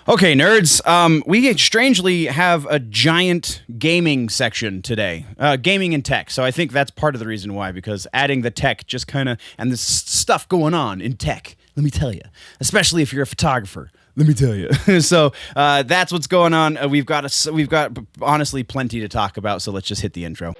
Okay, nerds. We strangely have a giant gaming section today, gaming and tech. So I think that's part of the reason why, because adding the tech just kind of, and this stuff going on in tech, let me tell you, especially if you're a photographer. Let me tell you. So that's what's going on. We've got honestly plenty to talk about. So let's just hit the intro.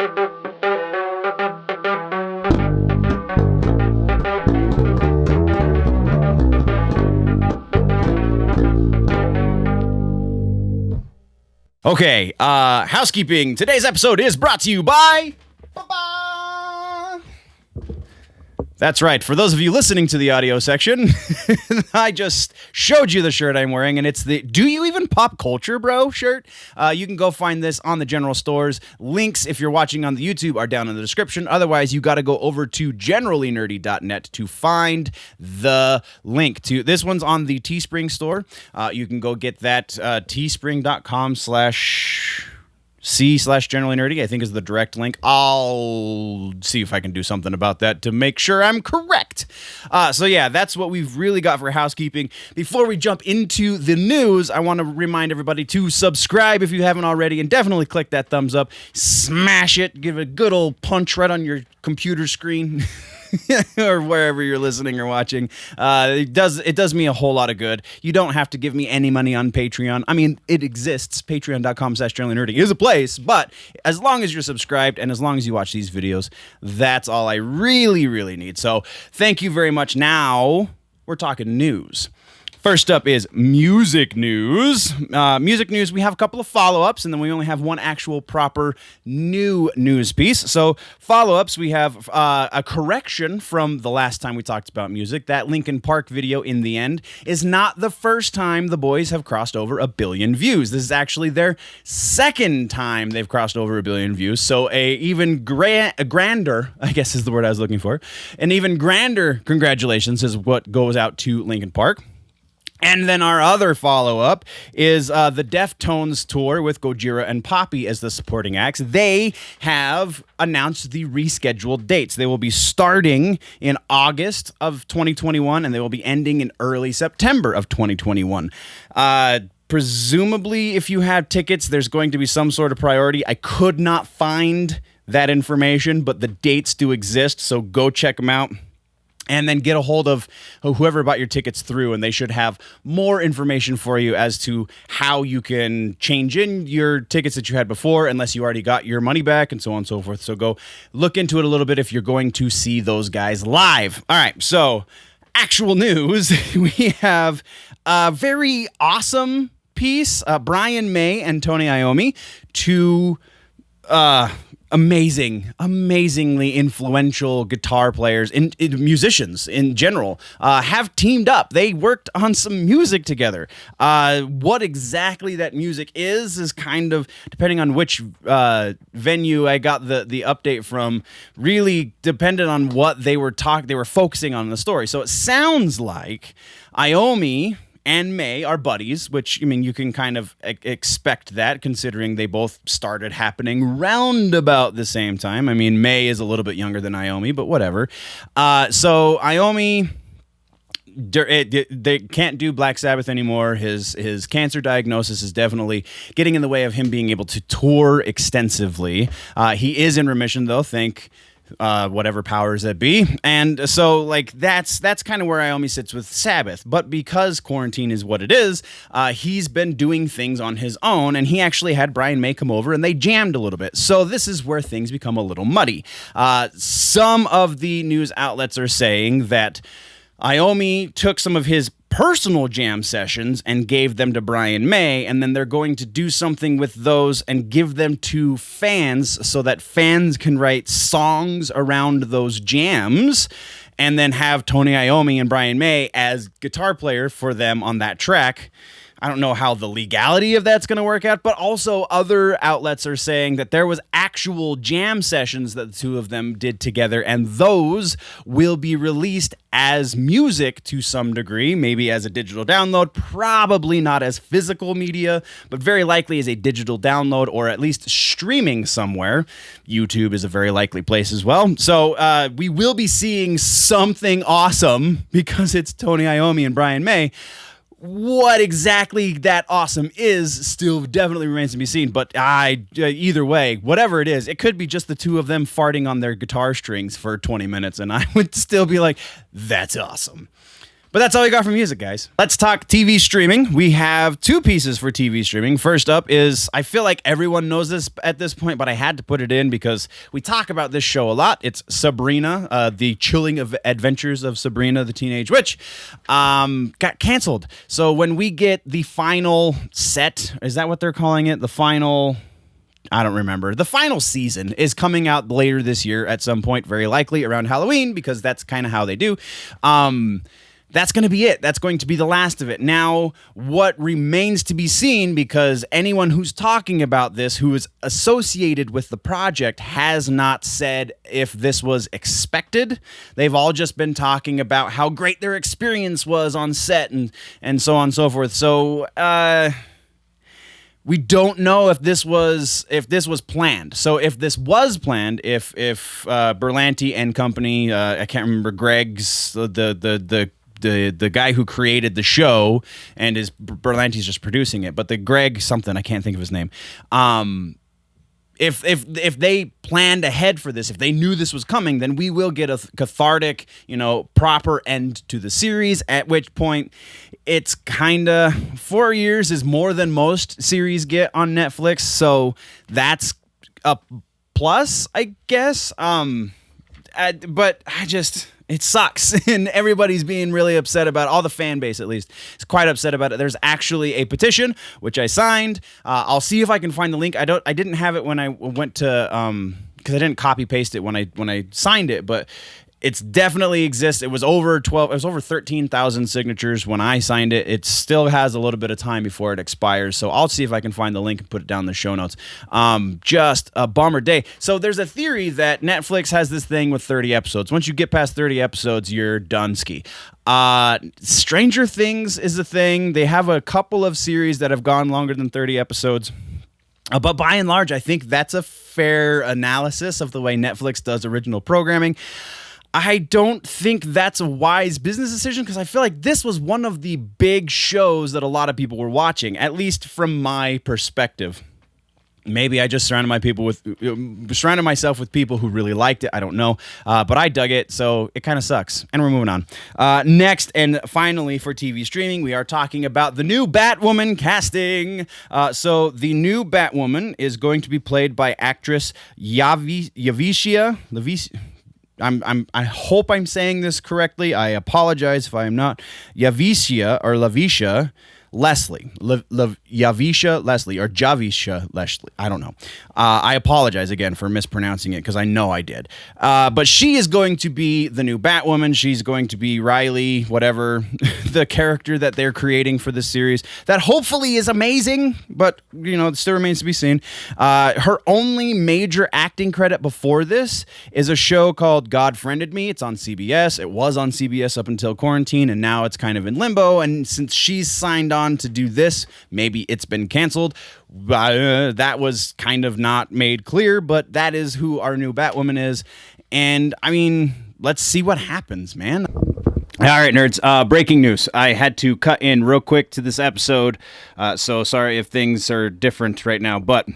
Okay, housekeeping. Today's episode is brought to you by... That's right. For those of you listening to the audio section, I just showed you the shirt I'm wearing, and it's the Do You Even Pop Culture, Bro shirt. You can go find this on the general stores. Links, if you're watching on the YouTube, are down in the description. Otherwise, you got to go over to generallynerdy.net to find the link to this one's on the Teespring store. You can go get that teespring.com/C/generally nerdy, I think is the direct link. I'll see if I can do something about that to make sure I'm correct. So yeah, that's what we've really got for housekeeping. Before we jump into the news, I want to remind everybody to subscribe if you haven't already, and definitely click that thumbs up, smash it, give it a good old punch right on your computer screen. Or wherever you're listening or watching. It does me a whole lot of good. You don't have to give me any money on Patreon. I mean, it exists. Patreon.com/generallynerdy is a place, but as long as you're subscribed and as long as you watch these videos, that's all I really, really need. So thank you very much. Now we're talking news. First up is music news. Music news, we have a couple of follow-ups, and then we only have one actual proper new news piece. So follow-ups, we have a correction from the last time we talked about music. That Linkin Park video in the end is not the first time the boys have crossed over 1 billion views. This is actually their second time they've crossed over 1 billion views. So a even grander, I guess is the word I was looking for, an even grander congratulations is what goes out to Linkin Park. And then our other follow-up is the Deftones tour with Gojira and Poppy as the supporting acts. They have announced the rescheduled dates. They will be starting in August of 2021, and they will be ending in early September of 2021. Presumably, if you have tickets, there's going to be some sort of priority. I could not find that information, but the dates do exist, so go check them out. And then get a hold of whoever bought your tickets through, and they should have more information for you as to how you can change in your tickets that you had before, unless you already got your money back, and so on and so forth. So go look into it a little bit if you're going to see those guys live. All right, so actual news. We have a very awesome piece. Brian May and Tony Iommi, two... amazingly influential guitar players and musicians in general have teamed up. They worked on some music together. What exactly that music is kind of, depending on which venue I got the update from, really depended on what they were focusing on in the story. So it sounds like Iommi and May are buddies, which, I mean, you can kind of expect that considering they both started happening round about the same time. I mean, May is a little bit younger than Iommi, but whatever. So Iommi, they can't do Black Sabbath anymore. His cancer diagnosis is definitely getting in the way of him being able to tour extensively. He is in remission, though, thank whatever powers that be. And so like that's kind of where Iommi sits with Sabbath. But because quarantine is what it is, he's been doing things on his own, and he actually had Brian May come over and they jammed a little bit. So this is where things become a little muddy. Some of the news outlets are saying that Iommi took some of his personal jam sessions and gave them to Brian May, and then they're going to do something with those and give them to fans so that fans can write songs around those jams, and then have Tony Iommi and Brian May as guitar player for them on that track. I don't know how the legality of that's going to work out, but also other outlets are saying that there was actual jam sessions that the two of them did together, and those will be released as music to some degree, maybe as a digital download, probably not as physical media, but very likely as a digital download or at least streaming somewhere. YouTube is a very likely place as well. So we will be seeing something awesome because it's Tony Iommi and Brian May. What exactly that awesome is still definitely remains to be seen, but either way, whatever it is, it could be just the two of them farting on their guitar strings for 20 minutes, and I would still be like, that's awesome. But that's all we got for music, guys. Let's talk TV streaming. We have two pieces for TV streaming. First up is, I feel like everyone knows this at this point, but I had to put it in because we talk about this show a lot. It's Sabrina, the chilling adventures of Sabrina the Teenage Witch, got canceled. So when we get the final set, is that what they're calling it? The final... I don't remember. The final season is coming out later this year at some point, very likely around Halloween, because that's kind of how they do. That's going to be it. That's going to be the last of it. Now, what remains to be seen, because anyone who's talking about this, who is associated with the project, has not said if this was expected. They've all just been talking about how great their experience was on set and so on and so forth. So, we don't know if this was planned. So if this was planned, if Berlanti and company, I can't remember Greg's the guy who created the show, and Berlanti's just producing it, but the Greg something, I can't think of his name. If they planned ahead for this, if they knew this was coming, then we will get a cathartic, proper end to the series, at which point it's kind of 4 years is more than most series get on Netflix. So that's a plus, I guess. But it sucks, and everybody's being really upset about it. All the fan base, at least, is quite upset about it. There's actually a petition which I signed. I'll see if I can find the link. I didn't have it when I went to because I didn't copy paste it when I signed it, but it's definitely exists. It was over 13,000 signatures when I signed it. It still has a little bit of time before it expires, so I'll see if I can find the link and put it down in the show notes. Just a bummer day. So there's a theory that Netflix has this thing with 30 episodes. Once you get past 30 episodes, you're done ski. Stranger Things is a thing. They have a couple of series that have gone longer than 30 episodes. But by and large, I think that's a fair analysis of the way Netflix does original programming. I don't think that's a wise business decision, because I feel like this was one of the big shows that a lot of people were watching, at least from my perspective. Maybe I just surrounded myself with people who really liked it. I don't know. But I dug it, so it kind of sucks. And we're moving on. Next, and finally for TV streaming, we are talking about the new Batwoman casting. So the new Batwoman is going to be played by actress Yavisha. I hope I'm saying this correctly. I apologize if I am not. Yavisha Leslie. Yavisha Leslie or Javisha Leslie. I don't know. I apologize again for mispronouncing it, because I know I did. But she is going to be the new Batwoman. She's going to be Riley, whatever, the character that they're creating for this series. That hopefully is amazing, but, it still remains to be seen. Her only major acting credit before this is a show called God Friended Me. It's on CBS. It was on CBS up until quarantine, and now it's kind of in limbo. And since she's signed on to do this, maybe it's been canceled. That was kind of not made clear, but that is who our new Batwoman is. And I mean, let's see what happens, man. All right, nerds. Breaking news. I had to cut in real quick to this episode, so sorry if things are different right now, but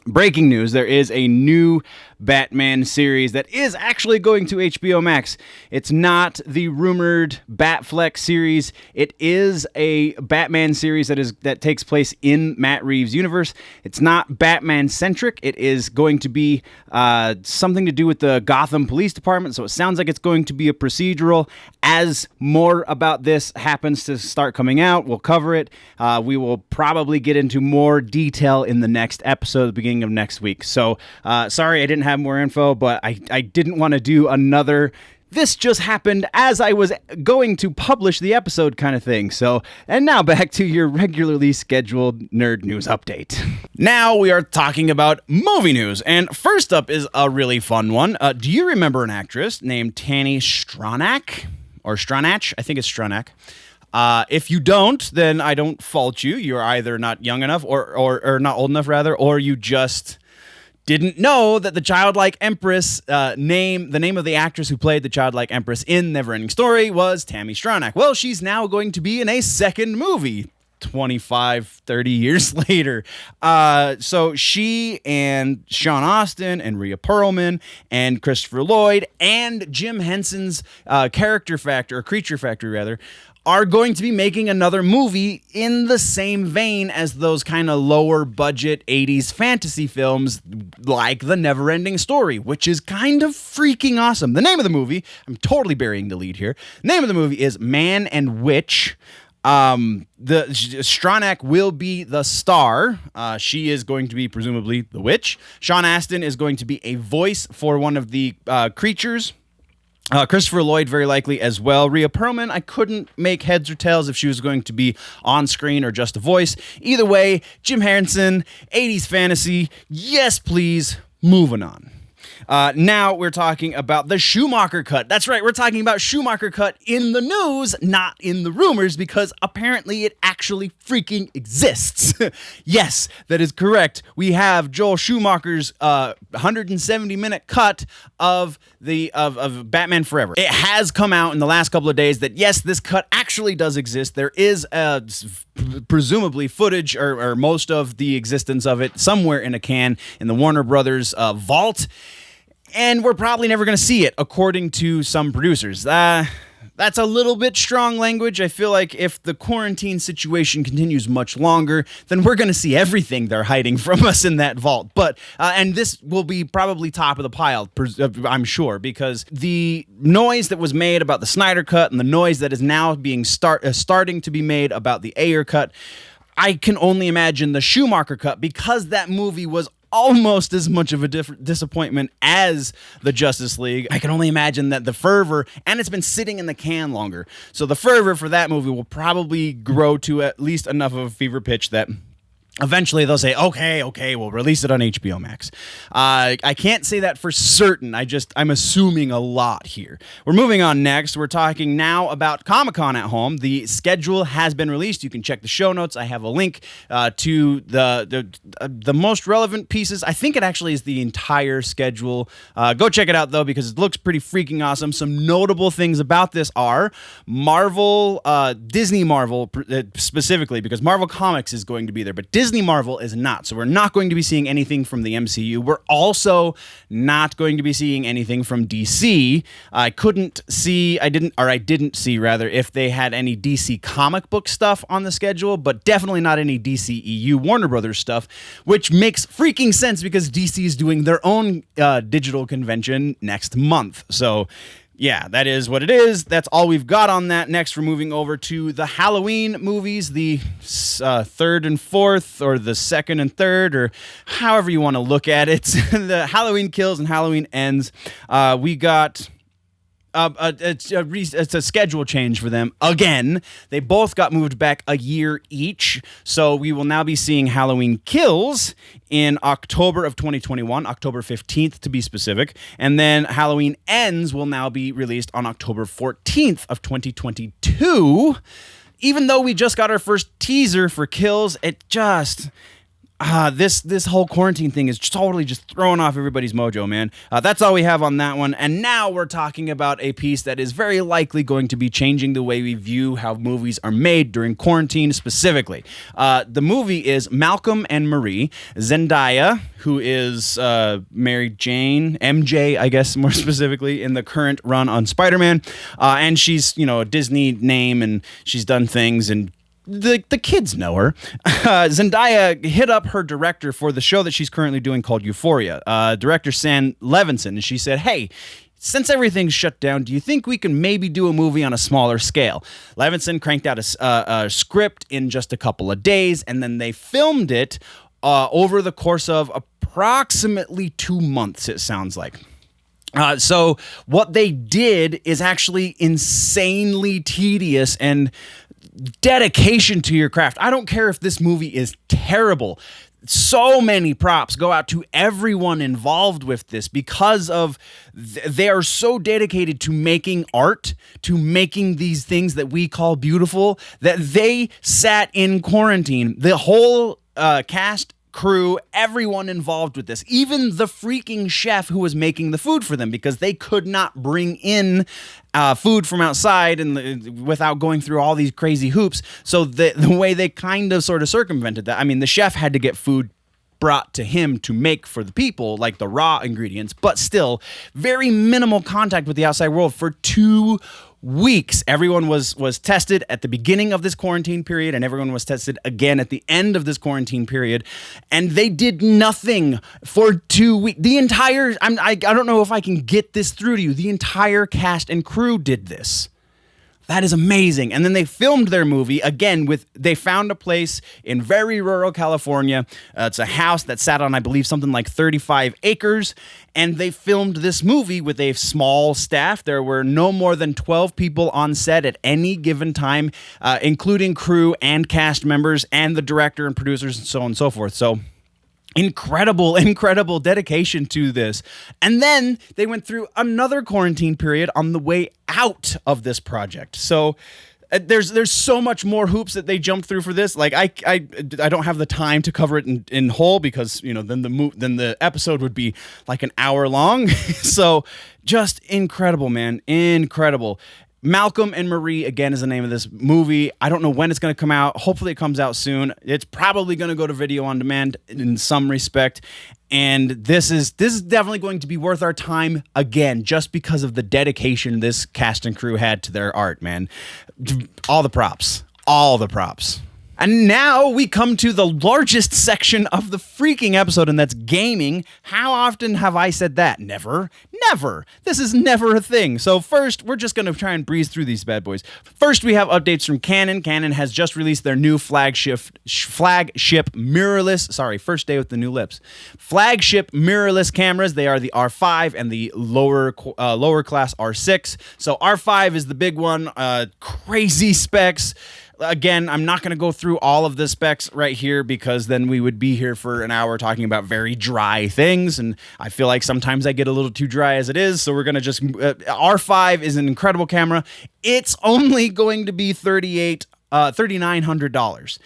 breaking news, there is a new Batman series that is actually going to HBO Max. It's not the rumored Batfleck series. It is a Batman series that takes place in Matt Reeves' universe. It's not Batman-centric. It is going to be something to do with the Gotham Police Department, so it sounds like it's going to be a procedural. As more about this happens to start coming out, we'll cover it. We will probably get into more detail in the next episode, the beginning of next week. So, sorry I didn't have more info, but I didn't want to do another "this just happened as I was going to publish the episode" kind of thing. So, and now back to your regularly scheduled nerd news update. Now we are talking about movie news, and first up is a really fun one. Do you remember an actress named Tanny Stronach? Or Stronach? I think it's Stronach. If you don't, then I don't fault you. You're either not young enough or not old enough, rather, or you just didn't know that the childlike empress the name of the actress who played the childlike empress in Neverending Story was Tammy Stronach. Well, she's now going to be in a second movie 25, 30 years later. So she and Sean Astin and Rhea Perlman and Christopher Lloyd and Jim Henson's Creature Factory, are going to be making another movie in the same vein as those kind of lower budget 80s fantasy films like The Neverending Story, which is kind of freaking awesome. The name of the movie, I'm totally burying the lead here. The name of the movie is Man and Witch. The Stronach will be the star. She is going to be presumably the witch. Sean Astin is going to be a voice for one of the creatures. Christopher Lloyd very likely as well. Rhea Perlman, I couldn't make heads or tails if she was going to be on screen or just a voice. Either way, Jim Henson, 80s fantasy, yes please, moving on. Now we're talking about the Schumacher cut. That's right, we're talking about Schumacher cut in the news, not in the rumors, because apparently it actually freaking exists. Yes, that is correct. We have Joel Schumacher's 170-minute cut of Batman Forever. It has come out in the last couple of days that yes, this cut actually does exist. There is presumably footage or most of the existence of it somewhere in a can in the Warner Brothers vault. And we're probably never going to see it, according to some producers. That's a little bit strong language. I feel like if the quarantine situation continues much longer, then we're going to see everything they're hiding from us in that vault. But and this will be probably top of the pile, I'm sure, because the noise that was made about the Snyder Cut and the noise that is now being starting to be made about the Ayer Cut, I can only imagine the Schumacher Cut, because that movie was almost as much of a disappointment as the Justice League. I can only imagine that the fervor, and it's been sitting in the can longer, so the fervor for that movie will probably grow to at least enough of a fever pitch that eventually they'll say, okay, we'll release it on HBO Max. I can't say that for certain. I'm assuming a lot here. We're moving on next. We're talking now about Comic-Con at Home. The schedule has been released. You can check the show notes. I have a link to the most relevant pieces. I think it actually is the entire schedule. Go check it out, though, because it looks pretty freaking awesome. Some notable things about this are Marvel, Disney Marvel specifically, because Marvel Comics is going to be there, but Disney Marvel is not. So we're not going to be seeing anything from the MCU. We're also not going to be seeing anything from DC. I didn't see if they had any DC comic book stuff on the schedule, but definitely not any DCEU Warner Brothers stuff, which makes freaking sense because DC is doing their own digital convention next month. So yeah, that is what it is. That's all we've got on that. Next, we're moving over to the Halloween movies, the third and fourth, or the second and third, or however you want to look at it. The Halloween Kills and Halloween Ends. We got it's a schedule change for them again. They both got moved back a year each, so we will now be seeing Halloween Kills in October of 2021, October 15th to be specific, and then Halloween Ends will now be released on October 14th of 2022. Even though we just got our first teaser for Kills, it just this whole quarantine thing is totally just throwing off everybody's mojo, man. That's all we have on that one. And now we're talking about a piece that is very likely going to be changing the way we view how movies are made during quarantine specifically. The movie is Malcolm and Marie. Zendaya, who is Mary Jane, MJ, I guess more specifically, in the current run on Spider-Man. And she's, a Disney name, and she's done things, and the kids know her. Zendaya hit up her director for the show that she's currently doing called Euphoria, director Sam Levinson, and she said, hey, since everything's shut down, do you think we can maybe do a movie on a smaller scale? Levinson cranked out a script in just a couple of days, and then they filmed it over the course of approximately 2 months, it sounds like. So what they did is actually insanely tedious and dedication to your craft. I don't care if this movie is terrible. So many props go out to everyone involved with this because of they are so dedicated to making art, to making these things that we call beautiful, that they sat in quarantine. The whole cast crew, everyone involved with this, even the freaking chef who was making the food for them, because they could not bring in food from outside and without going through all these crazy hoops. So the way they kind of sort of circumvented that, I mean, the chef had to get food brought to him to make for the people, like the raw ingredients, but still very minimal contact with the outside world for 2 weeks. Everyone was tested at the beginning of this quarantine period, and everyone was tested again at the end of this quarantine period, and they did nothing for 2 weeks. The entire, I don't know if I can get this through to you, the entire cast and crew did this. That is amazing. And then they filmed their movie again they found a place in very rural California. It's a house that sat on, I believe, something like 35 acres. And they filmed this movie with a small staff. There were no more than 12 people on set at any given time, including crew and cast members and the director and producers and so on and so forth. So incredible dedication to this. And then they went through another quarantine period on the way out of this project. So there's so much more hoops that they jumped through for this. Like I don't have the time to cover it in whole, because then the episode would be like an hour long. So just incredible, man. Incredible. Malcolm and Marie, again, is the name of this movie. I don't know when it's going to come out. Hopefully it comes out soon. It's probably going to go to video on demand in some respect. And this is definitely going to be worth our time again, just because of the dedication this cast and crew had to their art, man. All the props. All the props. And now we come to the largest section of the freaking episode, and that's gaming. How often have I said that? Never. Never. This is never a thing. So first, we're just going to try and breeze through these bad boys. First, we have updates from Canon. Canon has just released their new flagship mirrorless, first day with the new lips. Flagship mirrorless cameras. They are the R5 and the lower class R6. So R5 is the big one. Crazy specs. Again, I'm not going to go through all of the specs right here, because then we would be here for an hour talking about very dry things, and I feel like sometimes I get a little too dry as it is, so we're going to just... R5 is an incredible camera. It's only going to be $3,900.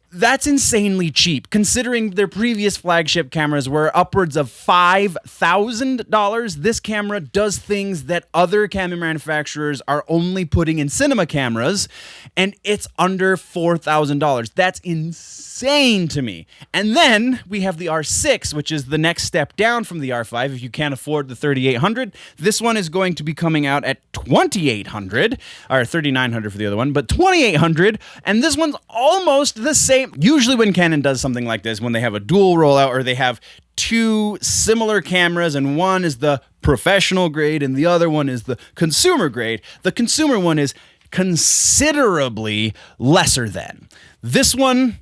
That's insanely cheap, considering their previous flagship cameras were upwards of $5,000. This camera does things that other camera manufacturers are only putting in cinema cameras, and it's under $4,000. That's insane to me. And then we have the R6, which is the next step down from the R5. If you can't afford the $3,800, this one is going to be coming out at $2,800, or $3,900 for the other one, but $2,800, and this one's almost the same. Usually when Canon does something like this, when they have a dual rollout, or they have two similar cameras and one is the professional grade and the other one is the consumer grade, the consumer one is considerably lesser than. This one,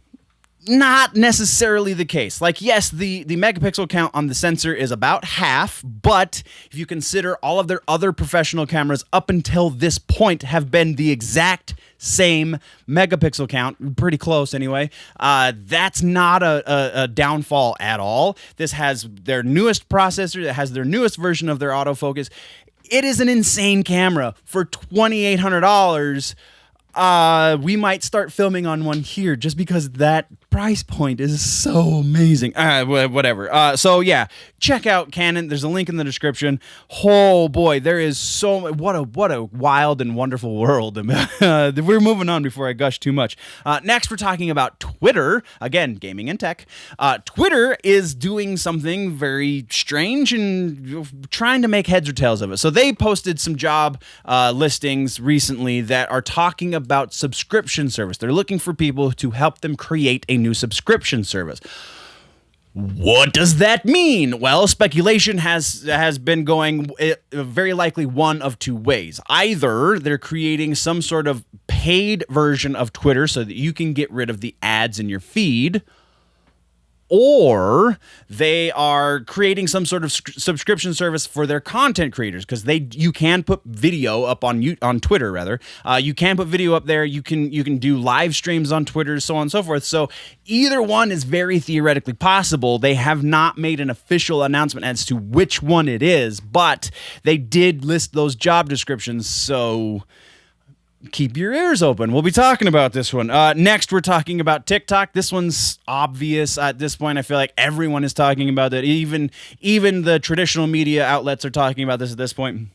not necessarily the case. Like, yes, the megapixel count on the sensor is about half, but if you consider all of their other professional cameras up until this point have been the exact same megapixel count, pretty close anyway, that's not a downfall at all. This has their newest processor, that has their newest version of their autofocus. It is an insane camera. For $2,800, we might start filming on one here, just because that price point is so amazing. Whatever. So yeah, check out Canon. There's a link in the description. Oh boy, there is so what a wild and wonderful world. We're moving on before I gush too much. Next, we're talking about Twitter. Again, gaming and tech. Twitter is doing something very strange and trying to make heads or tails of it. So they posted some job listings recently that are talking about subscription service. They're looking for people to help them create a new subscription service. What does that mean? Well, speculation has been going very likely one of two ways. Either they're creating some sort of paid version of Twitter so that you can get rid of the ads in your feed, or they are creating some sort of subscription service for their content creators, because you can put video up on Twitter rather. You can put video up there. You can do live streams on Twitter, so on and so forth. So either one is very theoretically possible. They have not made an official announcement as to which one it is, but they did list those job descriptions. So keep your ears open. We'll be talking about this one. Next, we're talking about TikTok. This one's obvious at this point. I feel like everyone is talking about it. Even the traditional media outlets are talking about this at this point.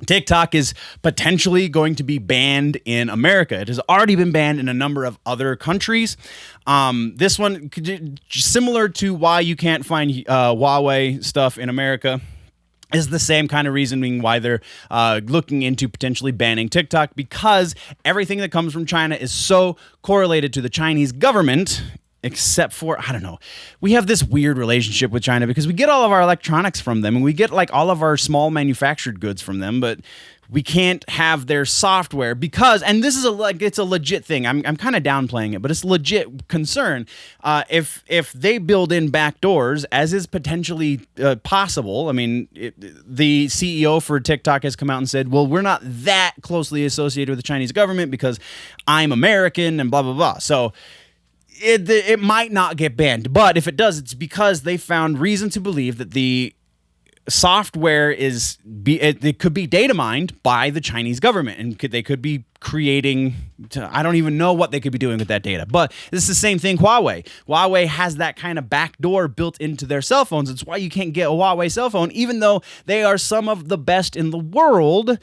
TikTok is potentially going to be banned in America. It has already been banned in a number of other countries. This one, similar to why you can't find Huawei stuff in America, is the same kind of reasoning why they're looking into potentially banning TikTok, because everything that comes from China is so correlated to the Chinese government. Except for, I don't know, we have this weird relationship with China because we get all of our electronics from them and we get like all of our small manufactured goods from them, but we can't have their software because, and this is it's a legit thing. I'm kind of downplaying it, but it's a legit concern. If they build in backdoors, as is potentially possible, I mean, the CEO for TikTok has come out and said, well, we're not that closely associated with the Chinese government because I'm American and blah, blah, blah. So it might not get banned, but if it does, it's because they found reason to believe that the software it could be data mined by the Chinese government, and they could be creating, I don't even know what they could be doing with that data. But this is the same thing. Huawei has that kind of backdoor built into their cell phones. It's why you can't get a Huawei cell phone, even though they are some of the best in the world.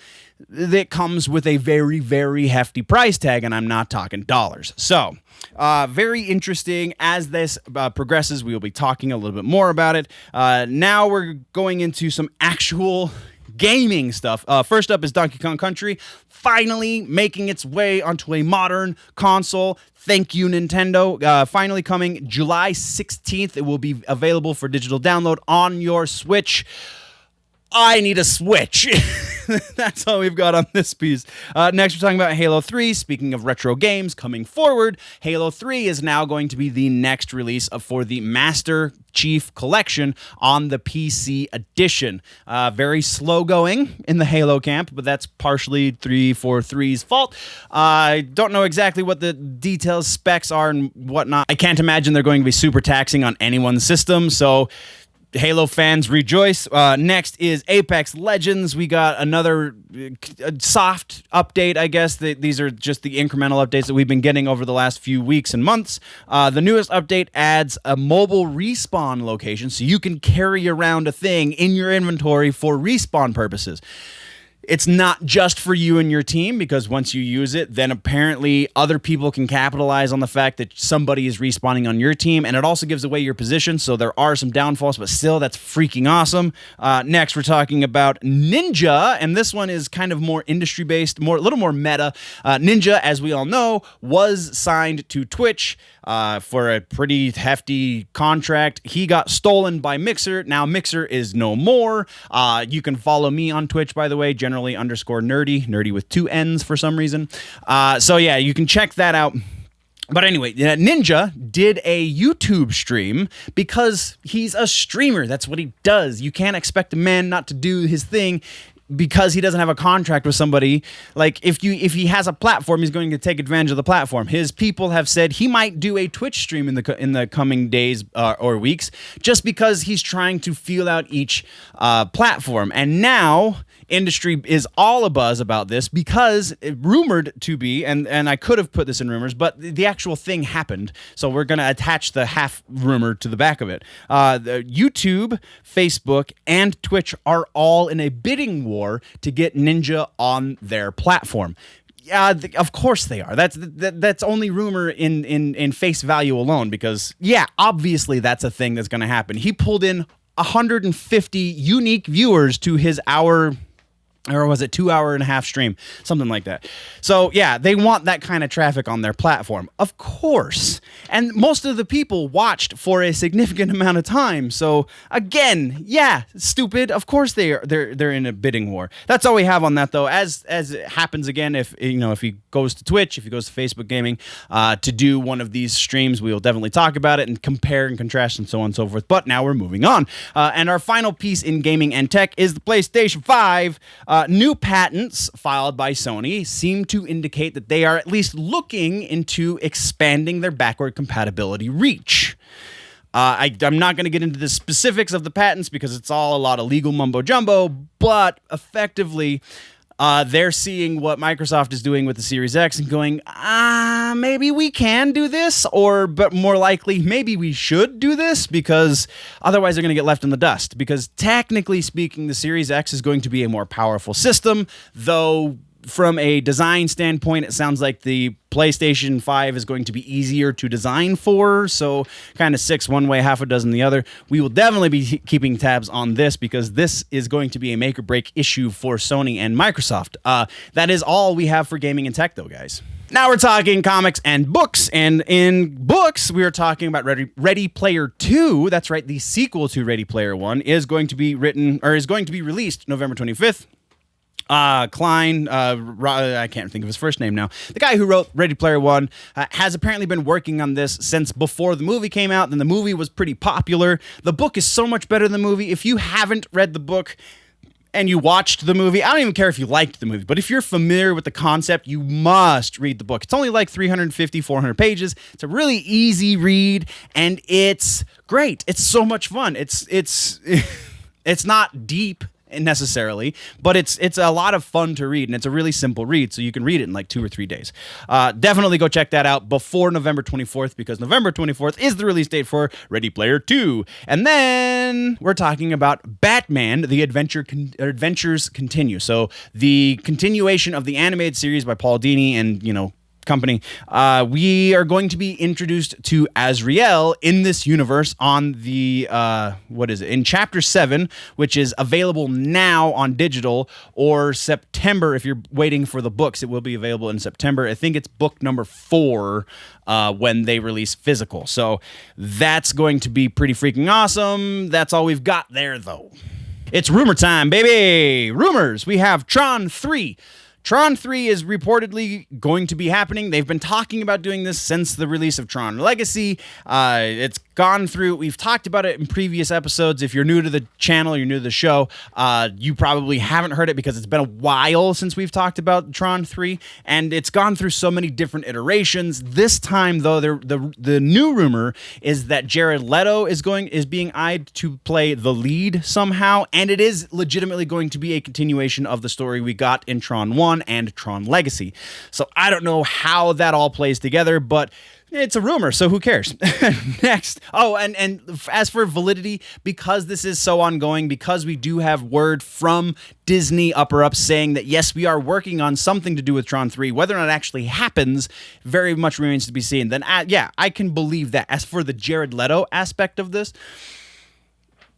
That comes with a very, very hefty price tag, and I'm not talking dollars. So, very interesting. As this progresses, we will be talking a little bit more about it. Now we're going into some actual gaming stuff. First up is Donkey Kong Country, finally making its way onto a modern console. Thank you, Nintendo. Finally coming July 16th. It will be available for digital download on your Switch. I need a Switch. That's all we've got on this piece. Next, we're talking about Halo 3. Speaking of retro games coming forward, Halo 3 is now going to be the next release for the Master Chief Collection on the PC edition. Very slow going in the Halo camp, but that's partially 343's fault. I don't know exactly what the details, specs are and whatnot. I can't imagine they're going to be super taxing on anyone's system, so Halo fans rejoice. Next is Apex Legends. We got another soft update, I guess. These are just the incremental updates that we've been getting over the last few weeks and months. The newest update adds a mobile respawn location, so you can carry around a thing in your inventory for respawn purposes. It's not just for you and your team, because once you use it, then apparently other people can capitalize on the fact that somebody is respawning on your team, and it also gives away your position, so there are some downfalls, but still, that's freaking awesome. Next, we're talking about Ninja, and this one is kind of more industry-based, a little more meta. Ninja, as we all know, was signed to Twitch for a pretty hefty contract. He got stolen by Mixer. Now Mixer is no more. You can follow me on Twitch, by the way, _nerdy with 2 N's for some reason. So yeah, you can check that out. But anyway, Ninja did a YouTube stream because he's a streamer. That's what he does. You can't expect a man not to do his thing because he doesn't have a contract with somebody. Like, if he has a platform, he's going to take advantage of the platform. His people have said he might do a Twitch stream in the coming days or weeks, just because he's trying to feel out each platform. And now industry is all abuzz about this because it rumored to be, and I could have put this in rumors, but the actual thing happened. So we're going to attach the half rumor to the back of it. The YouTube, Facebook, and Twitch are all in a bidding war to get Ninja on their platform. Yeah, of course they are. That's only rumor in face value alone, because yeah, obviously that's a thing that's going to happen. He pulled in 150 unique viewers to his hour, or was it 2.5-hour stream? Something like that. So yeah, they want that kind of traffic on their platform. Of course. And most of the people watched for a significant amount of time. So again, yeah, stupid. Of course they're in a bidding war. That's all we have on that, though. As it happens again, if he goes to Twitch, if he goes to Facebook Gaming, to do one of these streams, we will definitely talk about it and compare and contrast and so on and so forth. But now we're moving on. And our final piece in gaming and tech is the PlayStation 5. New patents filed by Sony seem to indicate that they are at least looking into expanding their backward compatibility reach. I'm not going to get into the specifics of the patents because it's all a lot of legal mumbo jumbo, but effectively, they're seeing what Microsoft is doing with the Series X and going, maybe we can do this, but more likely, maybe we should do this, because otherwise they're going to get left in the dust. Because technically speaking, the Series X is going to be a more powerful system, though from a design standpoint, it sounds like the PlayStation 5 is going to be easier to design for, so kind of 6 one way, half a dozen the other. We will definitely be keeping tabs on this, because this is going to be a make or break issue for Sony and Microsoft. That is all we have for gaming and tech, though, guys. Now we're talking comics and books, and in books, we are talking about Ready Player 2. That's right, the sequel to Ready Player 1 is going to be released November 25th. Klein, I can't think of his first name now. The guy who wrote Ready Player One has apparently been working on this since before the movie came out. Then the movie was pretty popular. The book is so much better than the movie. If you haven't read the book and you watched the movie, I don't even care if you liked the movie, but if you're familiar with the concept, you must read the book. It's only like 350, 400 pages. It's a really easy read, and it's great. It's so much fun. It's not deep necessarily, but it's a lot of fun to read, and it's a really simple read, so you can read it in like 2 or 3 days. Definitely go check that out before November 24th, because November 24th is the release date for Ready Player 2. And then we're talking about Batman, The Adventures Continue. So the continuation of the animated series by Paul Dini and, company. We are going to be introduced to Azrael in this universe on the in Chapter 7, which is available now on digital, or September if you're waiting for the books. It will be available in September. I think it's book number 4 when they release physical. So that's going to be pretty freaking awesome. That's all we've got there, though. It's rumor time, baby. Rumors. We have Tron 3. Tron 3 is reportedly going to be happening. They've been talking about doing this since the release of Tron Legacy. It's gone through. We've talked about it in previous episodes. If you're new to the channel, you're new to the show, you probably haven't heard it because it's been a while since we've talked about Tron 3, and it's gone through so many different iterations. This time, though, the new rumor is that Jared Leto is being eyed to play the lead somehow, and it is legitimately going to be a continuation of the story we got in Tron 1 and Tron Legacy. So I don't know how that all plays together, but it's a rumor, so who cares? Next. Oh, and as for validity, because this is so ongoing, because we do have word from Disney upper-ups saying that, yes, we are working on something to do with Tron 3, whether or not it actually happens very much remains to be seen. Then, yeah, I can believe that. As for the Jared Leto aspect of this,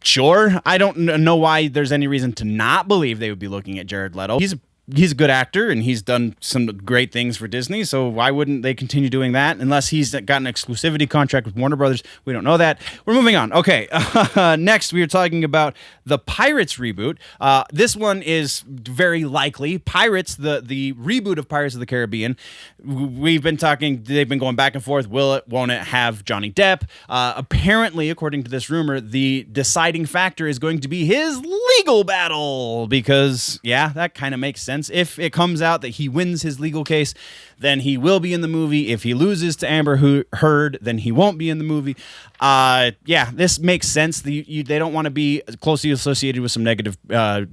sure, I don't know why there's any reason to not believe they would be looking at Jared Leto. He's a good actor, and he's done some great things for Disney, so why wouldn't they continue doing that? Unless he's got an exclusivity contract with Warner Brothers. We don't know that. We're moving on. Okay, next we are talking about the Pirates reboot. This one is very likely. Pirates, the reboot of Pirates of the Caribbean. We've been talking, they've been going back and forth. Will it, won't it have Johnny Depp? Apparently, according to this rumor, the deciding factor is going to be his legal battle, because, yeah, that kind of makes sense. If it comes out that he wins his legal case, then he will be in the movie. If he loses to Amber Heard, then he won't be in the movie. Yeah, this makes sense. They don't want to be closely associated with some negative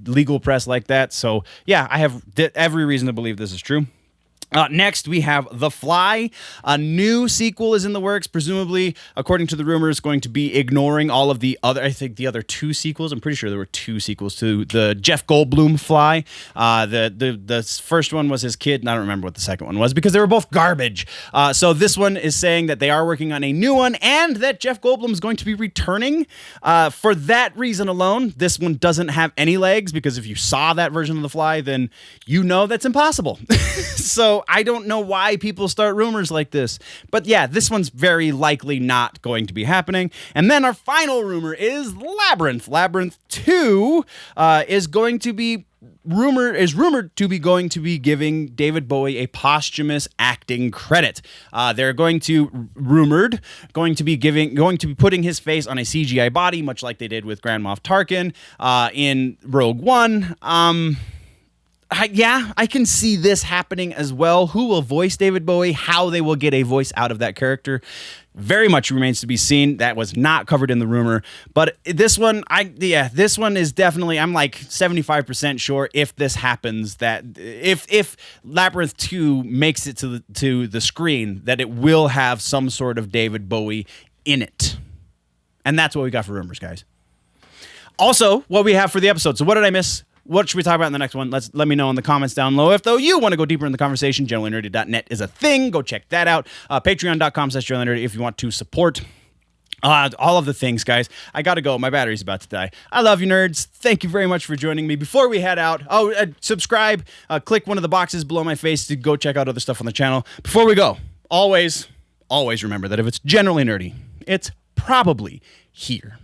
legal press like that. So, yeah, I have every reason to believe this is true. Next, we have The Fly. A new sequel is in the works, presumably, according to the rumors, going to be ignoring all of the other 2 sequels. I'm pretty sure there were 2 sequels to the Jeff Goldblum Fly. The first one was his kid, and I don't remember what the second one was, because they were both garbage. So this one is saying that they are working on a new one, and that Jeff Goldblum is going to be returning. For that reason alone, this one doesn't have any legs, because if you saw that version of The Fly, then you know that's impossible. So I don't know why people start rumors like this. But yeah, this one's very likely not going to be happening. And then our final rumor is Labyrinth. Labyrinth 2 is rumored to be going to be giving David Bowie a posthumous acting credit. They're going to be putting his face on a CGI body, much like they did with Grand Moff Tarkin in Rogue One. Yeah, I can see this happening as well. Who will voice David Bowie? How they will get a voice out of that character very much remains to be seen. That was not covered in the rumor, but this one, this one is definitely. I'm like 75% sure if this happens, that if Labyrinth 2 makes it to the screen, that it will have some sort of David Bowie in it, and that's what we got for rumors, guys. Also, what we have for the episode. So, what did I miss? What should we talk about in the next one? Let me know in the comments down below. If, though, you want to go deeper in the conversation, generallynerdy.net is a thing. Go check that out. Patreon.com/generallynerdy if you want to support all of the things, guys. I got to go. My battery's about to die. I love you, nerds. Thank you very much for joining me. Before we head out, subscribe. Click one of the boxes below my face to go check out other stuff on the channel. Before we go, always remember that if it's generally nerdy, it's probably here.